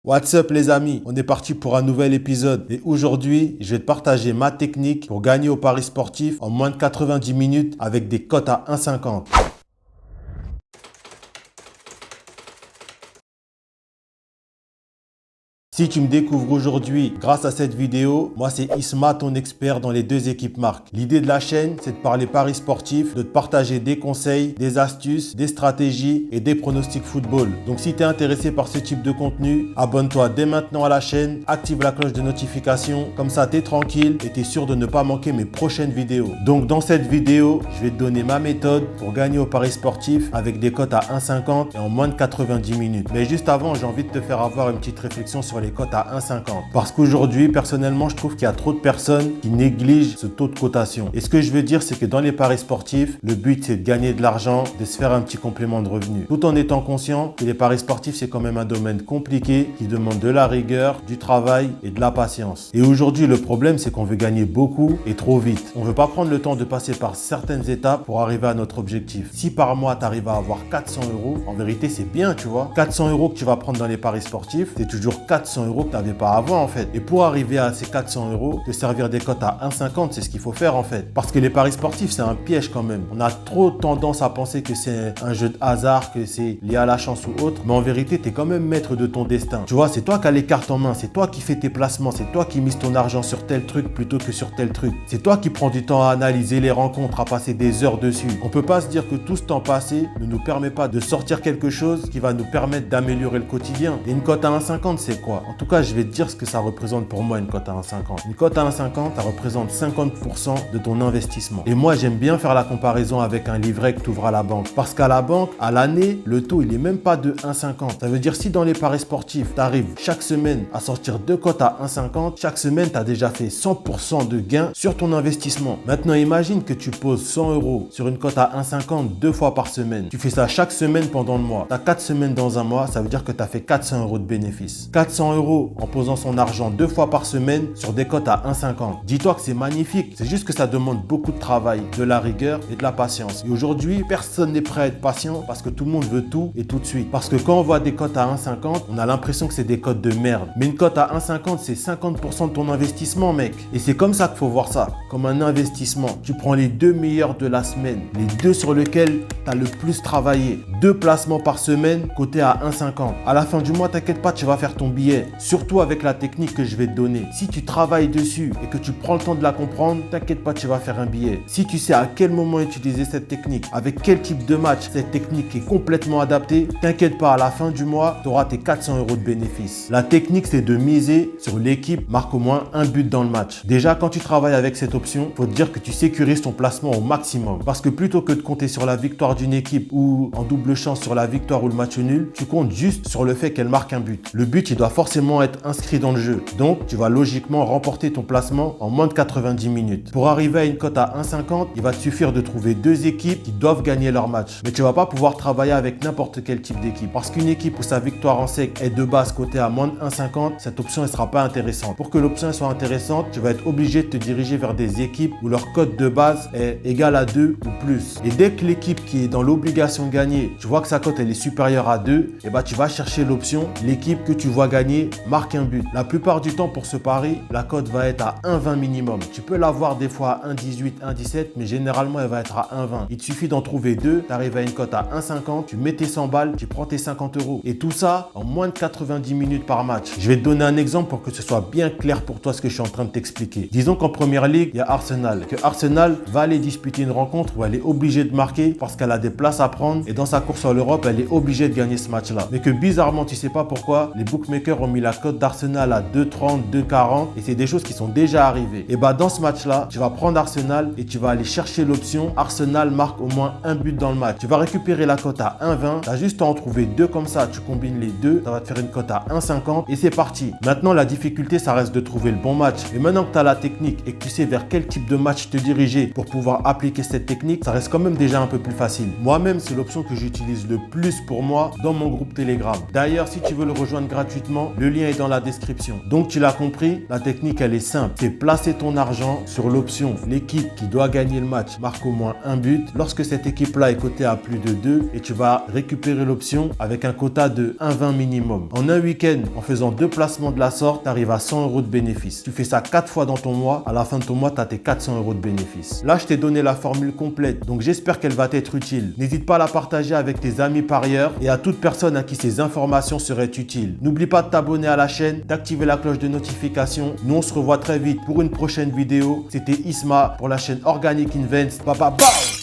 What's up les amis, on est parti pour un nouvel épisode et aujourd'hui je vais te partager ma technique pour gagner au pari sportif en moins de 90 minutes avec des cotes à 1,50. Si tu me découvres aujourd'hui grâce à cette vidéo, moi c'est Isma, ton expert dans les deux équipes marques. L'idée de la chaîne, c'est de parler paris sportifs, de te partager des conseils, des astuces, des stratégies et des pronostics football. Donc si tu es intéressé par ce type de contenu, abonne-toi dès maintenant à la chaîne, active la cloche de notification, comme ça tu es tranquille et tu es sûr de ne pas manquer mes prochaines vidéos. Donc dans cette vidéo, je vais te donner ma méthode pour gagner au pari sportif avec des cotes à 1,50 et en moins de 90 minutes. Mais juste avant, j'ai envie de te faire avoir une petite réflexion sur les cotes à 1,50. Parce qu'aujourd'hui, personnellement, je trouve qu'il y a trop de personnes qui négligent ce taux de cotation. Et ce que je veux dire, c'est que dans les paris sportifs, le but, c'est de gagner de l'argent, de se faire un petit complément de revenu. Tout en étant conscient que les paris sportifs, c'est quand même un domaine compliqué qui demande de la rigueur, du travail et de la patience. Et aujourd'hui, le problème, c'est qu'on veut gagner beaucoup et trop vite. On ne veut pas prendre le temps de passer par certaines étapes pour arriver à notre objectif. Si par mois, tu arrives à avoir 400 €, en vérité, c'est bien, tu vois. 400 € que tu vas prendre dans les paris sportifs, c'est toujours 400 € que tu n'avais pas avant en fait. Et pour arriver à ces 400 €, te servir des cotes à 1,50, c'est ce qu'il faut faire en fait. Parce que les paris sportifs, c'est un piège quand même. On a trop tendance à penser que c'est un jeu de hasard, que c'est lié à la chance ou autre. Mais en vérité, tu es quand même maître de ton destin. Tu vois, c'est toi qui as les cartes en main, c'est toi qui fais tes placements, c'est toi qui mises ton argent sur tel truc plutôt que sur tel truc. C'est toi qui prends du temps à analyser les rencontres, à passer des heures dessus. On peut pas se dire que tout ce temps passé ne nous permet pas de sortir quelque chose qui va nous permettre d'améliorer le quotidien. Et une cote à 1,50, c'est quoi? En tout cas, je vais te dire ce que ça représente pour moi une cote à 1,50. Une cote à 1,50, ça représente 50% de ton investissement. Et moi, j'aime bien faire la comparaison avec un livret que tu ouvres à la banque. Parce qu'à la banque, à l'année, le taux, il est même pas de 1,50. Ça veut dire si dans les paris sportifs, tu arrives chaque semaine à sortir deux cotes à 1,50, chaque semaine, tu as déjà fait 100% de gain sur ton investissement. Maintenant, imagine que tu poses 100 € sur une cote à 1,50 deux fois par semaine. Tu fais ça chaque semaine pendant le mois. Tu as 4 semaines dans un mois, ça veut dire que tu as fait 400 € de bénéfices. 400 € en posant son argent deux fois par semaine sur des cotes à 1,50. Dis-toi que c'est magnifique. C'est juste que ça demande beaucoup de travail, de la rigueur et de la patience. Et aujourd'hui, personne n'est prêt à être patient parce que tout le monde veut tout et tout de suite. Parce que quand on voit des cotes à 1,50, on a l'impression que c'est des cotes de merde. Mais une cote à 1,50, c'est 50% de ton investissement, mec. Et c'est comme ça qu'il faut voir ça, comme un investissement. Tu prends les deux meilleurs de la semaine, les deux sur lesquels tu as le plus travaillé. 2 placements par semaine, cotés à 1,50. À la fin du mois, t'inquiète pas, tu vas faire ton billet. Surtout avec la technique que je vais te donner. Si tu travailles dessus et que tu prends le temps de la comprendre, t'inquiète pas, tu vas faire un billet. Si tu sais à quel moment utiliser cette technique, avec quel type de match cette technique est complètement adaptée, t'inquiète pas, à la fin du mois, tu auras tes 400 € de bénéfices. La technique, c'est de miser sur l'équipe marque au moins un but dans le match. Déjà, quand tu travailles avec cette option, il faut te dire que tu sécurises ton placement au maximum. Parce que plutôt que de compter sur la victoire d'une équipe ou en double chance sur la victoire ou le match nul, tu comptes juste sur le fait qu'elle marque un but. Le but, il doit forcément être inscrit dans le jeu. Donc, tu vas logiquement remporter ton placement en moins de 90 minutes. Pour arriver à une cote à 1,50, il va te suffire de trouver deux équipes qui doivent gagner leur match. Mais tu ne vas pas pouvoir travailler avec n'importe quel type d'équipe. Parce qu'une équipe où sa victoire en sec est de base cotée à moins de 1,50, cette option ne sera pas intéressante. Pour que l'option soit intéressante, tu vas être obligé de te diriger vers des équipes où leur cote de base est égale à 2 ou plus. Et dès que l'équipe qui est dans l'obligation de gagner, tu vois que sa cote elle est supérieure à 2, et bah tu vas chercher l'option, l'équipe que tu vois gagner marque un but. La plupart du temps pour ce pari, la cote va être à 1,20 minimum. Tu peux l'avoir des fois à 1,18, 1,17, mais généralement elle va être à 1,20. Il te suffit d'en trouver deux, tu arrives à une cote à 1,50, tu mets tes 100 balles, tu prends tes 50 €. Et tout ça en moins de 90 minutes par match. Je vais te donner un exemple pour que ce soit bien clair pour toi ce que je suis en train de t'expliquer. Disons qu'en première ligue, il y a Arsenal. Que Arsenal va aller disputer une rencontre où elle est obligée de marquer parce qu'elle a des places à prendre et dans sa course à l'Europe, elle est obligée de gagner ce match-là. Mais que bizarrement, tu sais pas pourquoi, les bookmakers ont mis la cote d'Arsenal à 2,30, 2,40 et c'est des choses qui sont déjà arrivées. Et bah dans ce match-là, tu vas prendre Arsenal et tu vas aller chercher l'option Arsenal marque au moins un but dans le match. Tu vas récupérer la cote à 1,20, tu as juste à en trouver deux comme ça, tu combines les deux, ça va te faire une cote à 1,50 et c'est parti. Maintenant, la difficulté, ça reste de trouver le bon match. Et maintenant que tu as la technique et que tu sais vers quel type de match te diriger pour pouvoir appliquer cette technique, ça reste quand même déjà un peu plus facile. Moi-même, c'est l'option que j'utilise le plus pour moi dans mon groupe Telegram. D'ailleurs, si tu veux le rejoindre gratuitement, Le lien est dans la description. Donc tu l'as compris, la technique elle est simple. C'est placer ton argent sur l'option l'équipe qui doit gagner le match marque au moins un but. Lorsque cette équipe-là est cotée à plus de 2 et tu vas récupérer l'option avec un quota de 1,20 minimum. En un week-end, en faisant 2 placements de la sorte, tu arrives à 100 € de bénéfice. Tu fais ça 4 fois dans ton mois. À la fin de ton mois, tu as tes 400 € de bénéfice. Là, je t'ai donné la formule complète. Donc, j'espère qu'elle va t'être utile. N'hésite pas à la partager avec tes amis parieurs et à toute personne à qui ces informations seraient utiles. N'oublie pas de t'abonner à la chaîne, d'activer la cloche de notification. Nous, on se revoit très vite pour une prochaine vidéo. C'était Isma pour la chaîne Organic Invest. Bye bye bye.